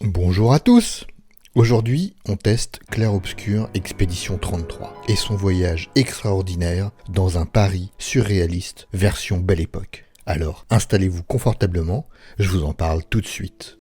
Bonjour à tous. Aujourd'hui, on teste Clair-Obscur Expédition 33 et son voyage extraordinaire dans un Paris surréaliste version Belle Époque. Alors, installez-vous confortablement, je vous en parle tout de suite.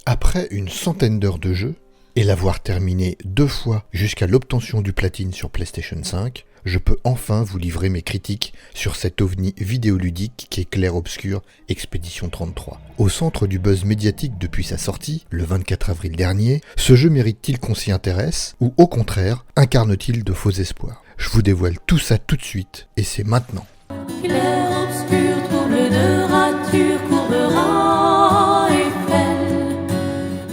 Après une centaine d'heures de jeu, et l'avoir terminé 2 fois jusqu'à l'obtention du platine sur PlayStation 5, je peux enfin vous livrer mes critiques sur cet ovni vidéoludique qui est Clair-Obscur Expédition 33. Au centre du buzz médiatique depuis sa sortie, le 24 avril dernier, ce jeu mérite-t-il qu'on s'y intéresse, ou au contraire, incarne-t-il de faux espoirs? Je vous dévoile tout ça tout de suite, et c'est maintenant. Clair-obscur, trouble de rature, courbera Eiffel.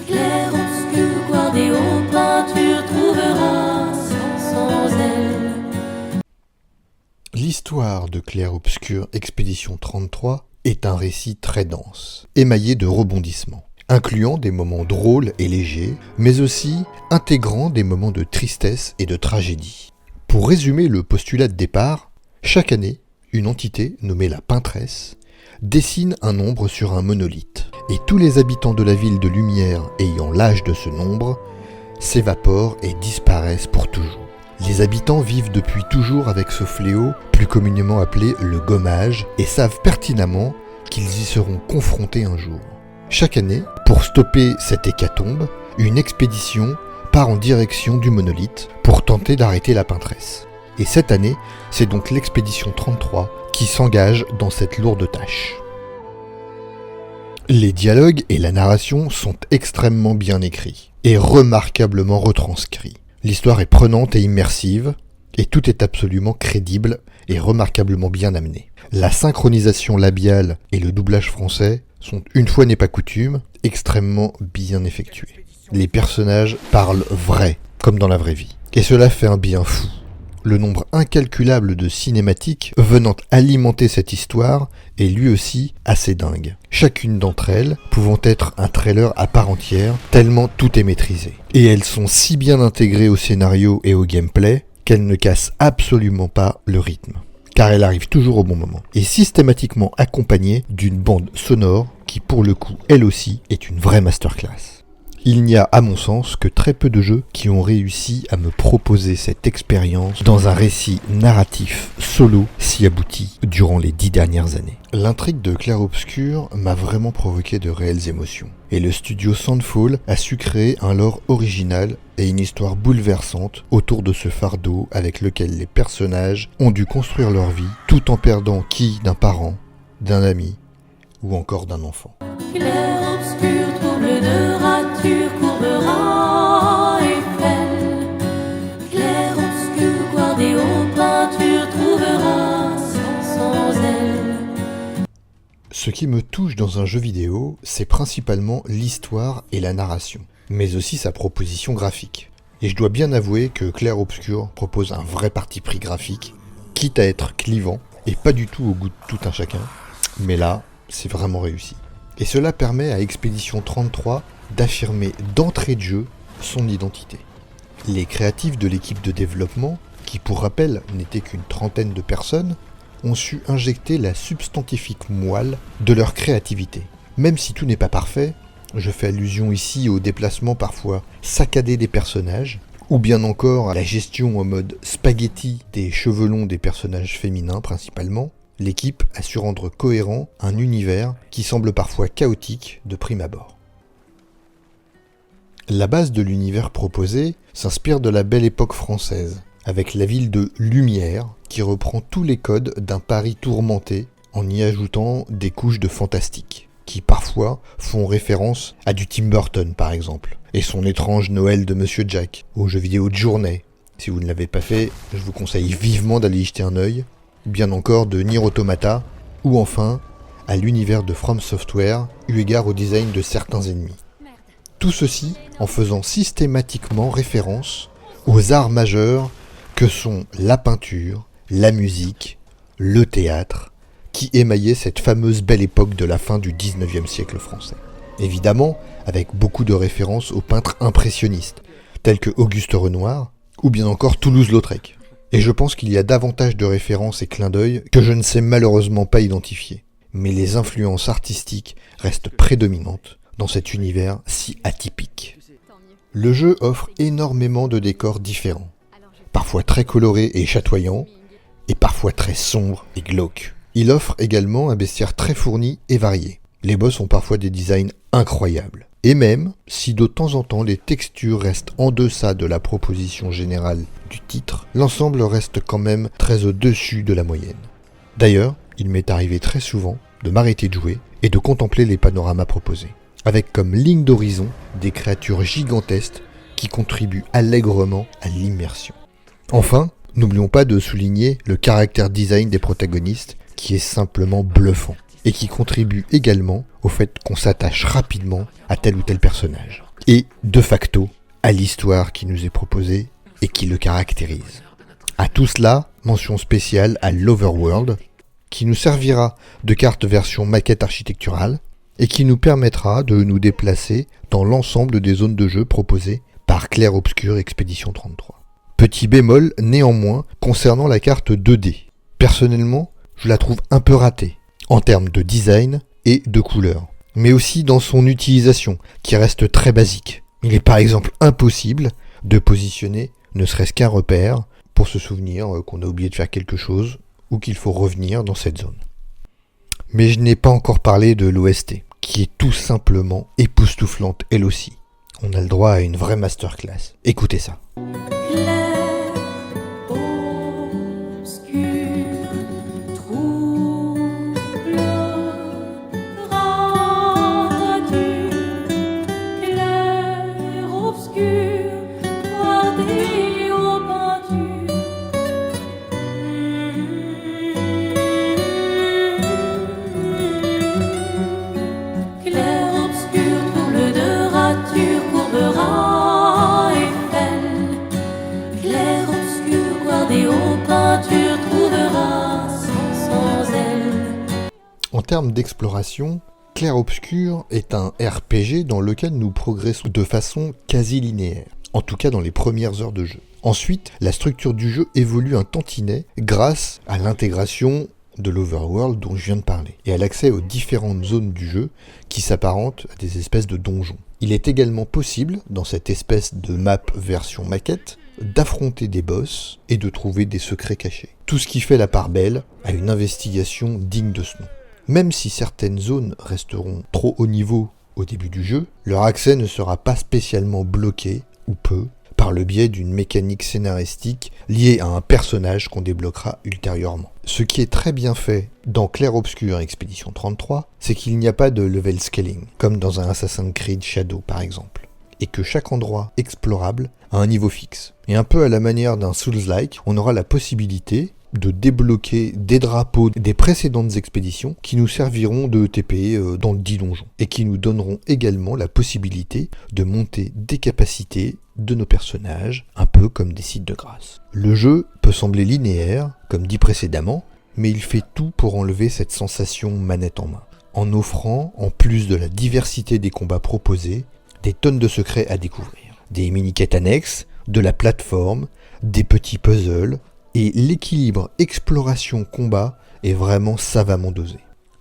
Clair-obscur, guardé aux peintures, trouvera sans elle. L'histoire de Clair-Obscur Expédition 33 est un récit très dense, émaillé de rebondissements, incluant des moments drôles et légers, mais aussi intégrant des moments de tristesse et de tragédie. Pour résumer le postulat de départ, chaque année, une entité nommée la Peintresse dessine un nombre sur un monolithe, et tous les habitants de la ville de Lumière ayant l'âge de ce nombre s'évaporent et disparaissent pour toujours. Les habitants vivent depuis toujours avec ce fléau, plus communément appelé le gommage, et savent pertinemment qu'ils y seront confrontés un jour. Chaque année, pour stopper cette hécatombe, une expédition part en direction du monolithe pour tenter d'arrêter la Peintresse. Et cette année, c'est donc l'expédition 33 qui s'engage dans cette lourde tâche. Les dialogues et la narration sont extrêmement bien écrits et remarquablement retranscrits. L'histoire est prenante et immersive, et tout est absolument crédible et remarquablement bien amené. La synchronisation labiale et le doublage français sont, une fois n'est pas coutume, extrêmement bien effectués. Les personnages parlent vrai, comme dans la vraie vie. Et cela fait un bien fou. Le nombre incalculable de cinématiques venant alimenter cette histoire est lui aussi assez dingue. Chacune d'entre elles pouvant être un trailer à part entière, tellement tout est maîtrisé. Et elles sont si bien intégrées au scénario et au gameplay qu'elles ne cassent absolument pas le rythme. Car elles arrivent toujours au bon moment. Et systématiquement accompagnées d'une bande sonore qui pour le coup, elle aussi, est une vraie masterclass. Il n'y a, à mon sens, que très peu de jeux qui ont réussi à me proposer cette expérience dans un récit narratif solo si abouti durant les 10 dernières années. L'intrigue de Clair-Obscur m'a vraiment provoqué de réelles émotions. Et le studio Soundfall a su créer un lore original et une histoire bouleversante autour de ce fardeau avec lequel les personnages ont dû construire leur vie tout en perdant d'un parent, d'un ami ou encore d'un enfant. Clair-obscur, trouble de rature, courbera Eiffel. Clair-obscur, guardé aux peintures, trouvera sans elle. Ce qui me touche dans un jeu vidéo, c'est principalement l'histoire et la narration, mais aussi sa proposition graphique. Et je dois bien avouer que Clair-Obscur propose un vrai parti pris graphique, quitte à être clivant, et pas du tout au goût de tout un chacun, mais là, c'est vraiment réussi. Et cela permet à Expédition 33 d'affirmer d'entrée de jeu son identité. Les créatifs de l'équipe de développement, qui pour rappel n'étaient qu'une trentaine de personnes, ont su injecter la substantifique moelle de leur créativité. Même si tout n'est pas parfait, je fais allusion ici aux déplacements parfois saccadés des personnages, ou bien encore à la gestion en mode spaghetti des cheveux longs des personnages féminins principalement, l'équipe a su rendre cohérent un univers qui semble parfois chaotique de prime abord. La base de l'univers proposé s'inspire de la Belle Époque française, avec la ville de Lumière qui reprend tous les codes d'un Paris tourmenté en y ajoutant des couches de fantastique, qui parfois font référence à du Tim Burton par exemple, et son étrange Noël de Monsieur Jack, aux jeux vidéo de Journée. Si vous ne l'avez pas fait, je vous conseille vivement d'aller y jeter un œil, bien encore de Nier Automata, ou enfin à l'univers de From Software, eu égard au design de certains ennemis. Tout ceci en faisant systématiquement référence aux arts majeurs que sont la peinture, la musique, le théâtre, qui émaillaient cette fameuse Belle Époque de la fin du 19e siècle français. Évidemment, avec beaucoup de références aux peintres impressionnistes, tels que Auguste Renoir, ou bien encore Toulouse-Lautrec. Et je pense qu'il y a davantage de références et clins d'œil que je ne sais malheureusement pas identifier. Mais les influences artistiques restent prédominantes dans cet univers si atypique. Le jeu offre énormément de décors différents, parfois très colorés et chatoyants, et parfois très sombres et glauques. Il offre également un bestiaire très fourni et varié. Les boss ont parfois des designs incroyables. Et même si de temps en temps les textures restent en deçà de la proposition générale du titre, l'ensemble reste quand même très au-dessus de la moyenne. D'ailleurs, il m'est arrivé très souvent de m'arrêter de jouer et de contempler les panoramas proposés, avec comme ligne d'horizon des créatures gigantesques qui contribuent allègrement à l'immersion. Enfin, n'oublions pas de souligner le caractère design des protagonistes qui est simplement bluffant et qui contribue également au fait qu'on s'attache rapidement à tel ou tel personnage. Et, de facto, à l'histoire qui nous est proposée et qui le caractérise. À tout cela, mention spéciale à l'Overworld, qui nous servira de carte version maquette architecturale et qui nous permettra de nous déplacer dans l'ensemble des zones de jeu proposées par Clair Obscur Expédition 33. Petit bémol néanmoins concernant la carte 2D. Personnellement, je la trouve un peu ratée, en termes de design et de couleur, mais aussi dans son utilisation, qui reste très basique. Il est par exemple impossible de positionner ne serait-ce qu'un repère pour se souvenir qu'on a oublié de faire quelque chose ou qu'il faut revenir dans cette zone. Mais je n'ai pas encore parlé de l'OST, qui est tout simplement époustouflante elle aussi. On a le droit à une vraie masterclass. Écoutez ça. En termes d'exploration, Clair Obscur est un RPG dans lequel nous progressons de façon quasi linéaire, en tout cas dans les premières heures de jeu. Ensuite, la structure du jeu évolue un tantinet grâce à l'intégration de l'Overworld dont je viens de parler, et à l'accès aux différentes zones du jeu qui s'apparentent à des espèces de donjons. Il est également possible, dans cette espèce de map version maquette, d'affronter des boss et de trouver des secrets cachés. Tout ce qui fait la part belle à une investigation digne de ce nom. Même si certaines zones resteront trop haut niveau au début du jeu, leur accès ne sera pas spécialement bloqué, ou peu, par le biais d'une mécanique scénaristique liée à un personnage qu'on débloquera ultérieurement. Ce qui est très bien fait dans Clair Obscur Expédition 33, c'est qu'il n'y a pas de level scaling, comme dans un Assassin's Creed Shadow par exemple, et que chaque endroit explorable a un niveau fixe. Et un peu à la manière d'un Souls-like, on aura la possibilité de débloquer des drapeaux des précédentes expéditions qui nous serviront de TP dans le dit donjon et qui nous donneront également la possibilité de monter des capacités de nos personnages, un peu comme des sites de grâce. Le jeu peut sembler linéaire, comme dit précédemment, mais il fait tout pour enlever cette sensation manette en main, en offrant, en plus de la diversité des combats proposés, des tonnes de secrets à découvrir, des mini-quêtes annexes, de la plateforme, des petits puzzles, et l'équilibre exploration-combat est vraiment savamment dosé.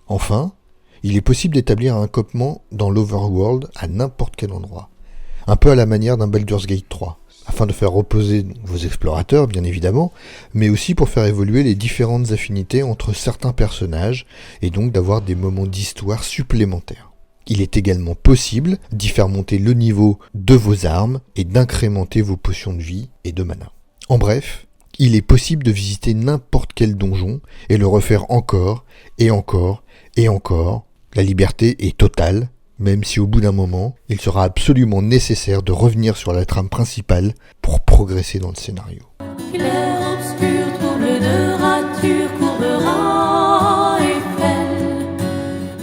Enfin, il est possible d'établir un campement dans l'Overworld à n'importe quel endroit, un peu à la manière d'un Baldur's Gate 3, afin de faire reposer vos explorateurs bien évidemment, mais aussi pour faire évoluer les différentes affinités entre certains personnages et donc d'avoir des moments d'histoire supplémentaires. Il est également possible d'y faire monter le niveau de vos armes et d'incrémenter vos potions de vie et de mana. En bref, il est possible de visiter n'importe quel donjon et le refaire encore et encore et encore. La liberté est totale, même si au bout d'un moment, il sera absolument nécessaire de revenir sur la trame principale pour progresser dans le scénario. Clair obscur, trouble de rature, courbera Eiffel.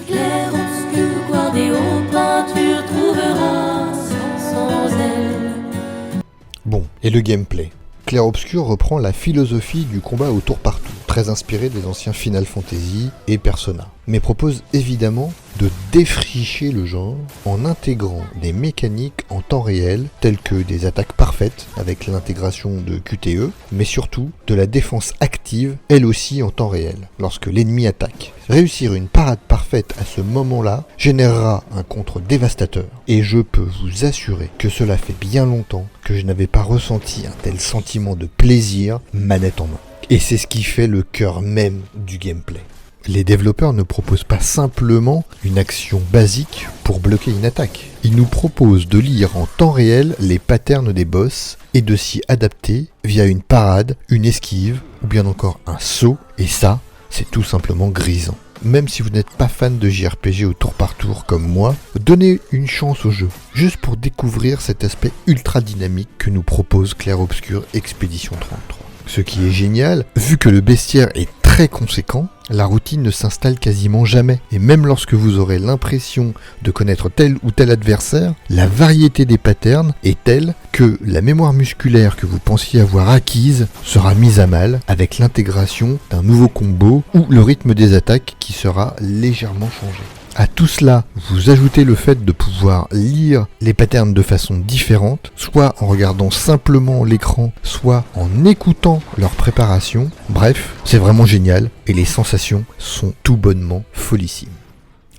Clair obscur, guardé aux peintures, trouvera sans elle. Bon, et le gameplay. Clair Obscur reprend la philosophie du combat au tour par tour, très inspiré des anciens Final Fantasy et Persona. mais propose évidemment de défricher le genre en intégrant des mécaniques en temps réel telles que des attaques parfaites avec l'intégration de QTE, mais surtout de la défense active, elle aussi en temps réel, lorsque l'ennemi attaque. Réussir une parade parfaite à ce moment-là générera un contre dévastateur, et je peux vous assurer que cela fait bien longtemps que je n'avais pas ressenti un tel sentiment de plaisir manette en main. Et c'est ce qui fait le cœur même du gameplay. Les développeurs ne proposent pas simplement une action basique pour bloquer une attaque. Ils nous proposent de lire en temps réel les patterns des boss et de s'y adapter via une parade, une esquive ou bien encore un saut, et ça, c'est tout simplement grisant. Même si vous n'êtes pas fan de JRPG au tour par tour comme moi, donnez une chance au jeu, juste pour découvrir cet aspect ultra dynamique que nous propose Clair Obscur Expédition 33. Ce qui est génial, vu que le bestiaire est très conséquent, la routine ne s'installe quasiment jamais. Et même lorsque vous aurez l'impression de connaître tel ou tel adversaire, la variété des patterns est telle que la mémoire musculaire que vous pensiez avoir acquise sera mise à mal avec l'intégration d'un nouveau combo ou le rythme des attaques qui sera légèrement changé. À tout cela, vous ajoutez le fait de pouvoir lire les patterns de façon différente, soit en regardant simplement l'écran, soit en écoutant leur préparation. Bref, c'est vraiment génial et les sensations sont tout bonnement folissimes.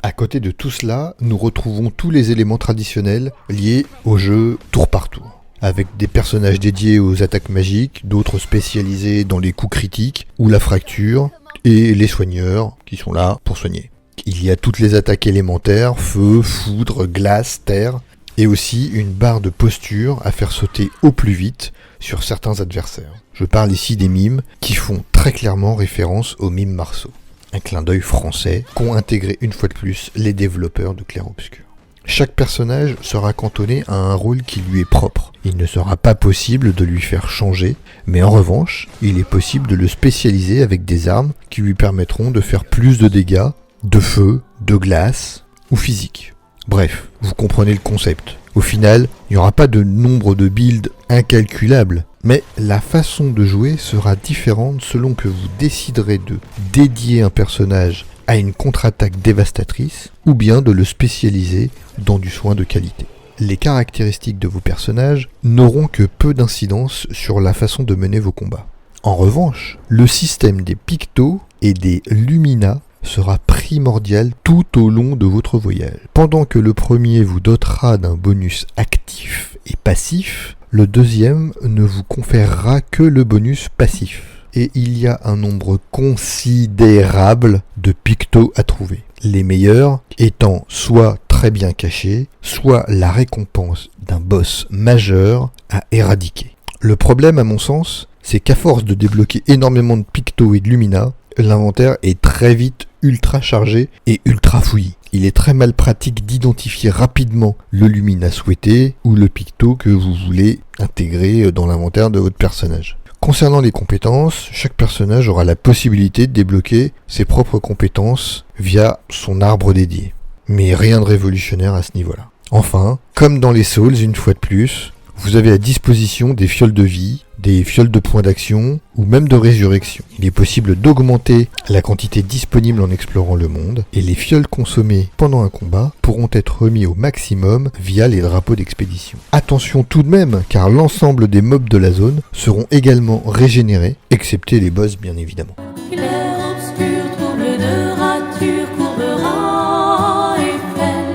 À côté de tout cela, nous retrouvons tous les éléments traditionnels liés au jeu tour par tour, avec des personnages dédiés aux attaques magiques, d'autres spécialisés dans les coups critiques ou la fracture, et les soigneurs qui sont là pour soigner. Il y a toutes les attaques élémentaires, feu, foudre, glace, terre, et aussi une barre de posture à faire sauter au plus vite sur certains adversaires. Je parle ici des mimes qui font très clairement référence aux mimes Marceau. Un clin d'œil français qu'ont intégré une fois de plus les développeurs de Clair Obscur. Chaque personnage sera cantonné à un rôle qui lui est propre. Il ne sera pas possible de lui faire changer, mais en revanche, il est possible de le spécialiser avec des armes qui lui permettront de faire plus de dégâts, de feu, de glace ou physique. Bref, vous comprenez le concept. Au final, il n'y aura pas de nombre de builds incalculable, mais la façon de jouer sera différente selon que vous déciderez de dédier un personnage à une contre-attaque dévastatrice ou bien de le spécialiser dans du soin de qualité. Les caractéristiques de vos personnages n'auront que peu d'incidence sur la façon de mener vos combats. En revanche, le système des pictos et des lumina sera primordial tout au long de votre voyage. Pendant que le premier vous dotera d'un bonus actif et passif, le deuxième ne vous conférera que le bonus passif. Et il y a un nombre considérable de pictos à trouver. Les meilleurs étant soit très bien cachés, soit la récompense d'un boss majeur à éradiquer. Le problème, à mon sens, c'est qu'à force de débloquer énormément de pictos et de lumina, l'inventaire est très vite ultra chargé et ultra fouillis. Il est très mal pratique d'identifier rapidement le lumina souhaité ou le picto que vous voulez intégrer dans l'inventaire de votre personnage. Concernant les compétences, chaque personnage aura la possibilité de débloquer ses propres compétences via son arbre dédié. Mais rien de révolutionnaire à ce niveau-là. Enfin, comme dans les Souls, une fois de plus, vous avez à disposition des fioles de vie, des fioles de points d'action ou même de résurrection. Il est possible d'augmenter la quantité disponible en explorant le monde et les fioles consommées pendant un combat pourront être remis au maximum via les drapeaux d'expédition. Attention tout de même, car l'ensemble des mobs de la zone seront également régénérés, excepté les boss bien évidemment. Clair obscur, trouble de rature, courbera Eiffel.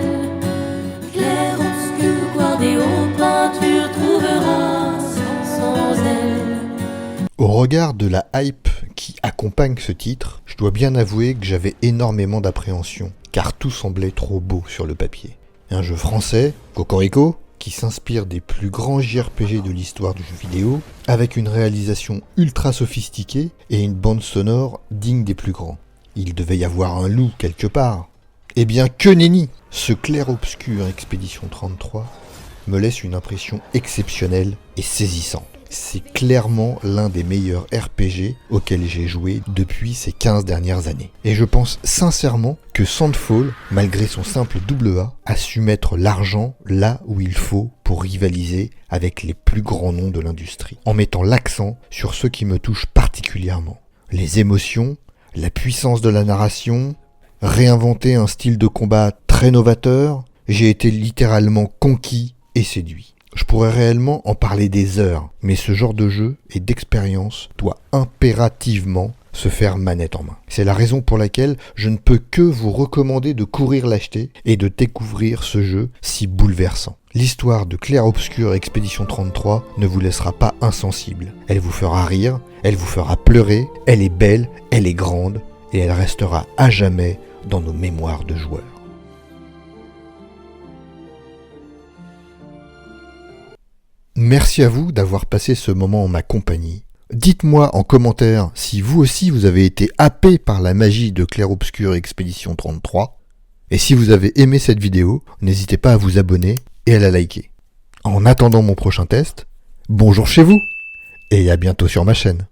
Clair obscur, guardé aux peintures, trouvera sans elle. Au regard de la hype qui accompagne ce titre, je dois bien avouer que j'avais énormément d'appréhension, car tout semblait trop beau sur le papier. Un jeu français, Cocorico, qui s'inspire des plus grands JRPG de l'histoire du jeu vidéo, avec une réalisation ultra sophistiquée et une bande sonore digne des plus grands. Il devait y avoir un loup quelque part. Eh bien que nenni! Ce Clair Obscur Expédition 33 me laisse une impression exceptionnelle et saisissante. C'est clairement l'un des meilleurs RPG auxquels j'ai joué depuis ces 15 dernières années. Et je pense sincèrement que Sandfall, malgré son simple AA, a su mettre l'argent là où il faut pour rivaliser avec les plus grands noms de l'industrie, en mettant l'accent sur ce qui me touche particulièrement. Les émotions, la puissance de la narration, réinventé un style de combat très novateur, j'ai été littéralement conquis et séduit. Je pourrais réellement en parler des heures, mais ce genre de jeu et d'expérience doit impérativement se faire manette en main. C'est la raison pour laquelle je ne peux que vous recommander de courir l'acheter et de découvrir ce jeu si bouleversant. L'histoire de Clair Obscur Expédition 33 ne vous laissera pas insensible. Elle vous fera rire, elle vous fera pleurer, elle est belle, elle est grande et elle restera à jamais dans nos mémoires de joueurs. Merci à vous d'avoir passé ce moment en ma compagnie. Dites-moi en commentaire si vous aussi vous avez été happé par la magie de Clair Obscur Expédition 33. Et si vous avez aimé cette vidéo, n'hésitez pas à vous abonner et à la liker. En attendant mon prochain test, bonjour chez vous et à bientôt sur ma chaîne.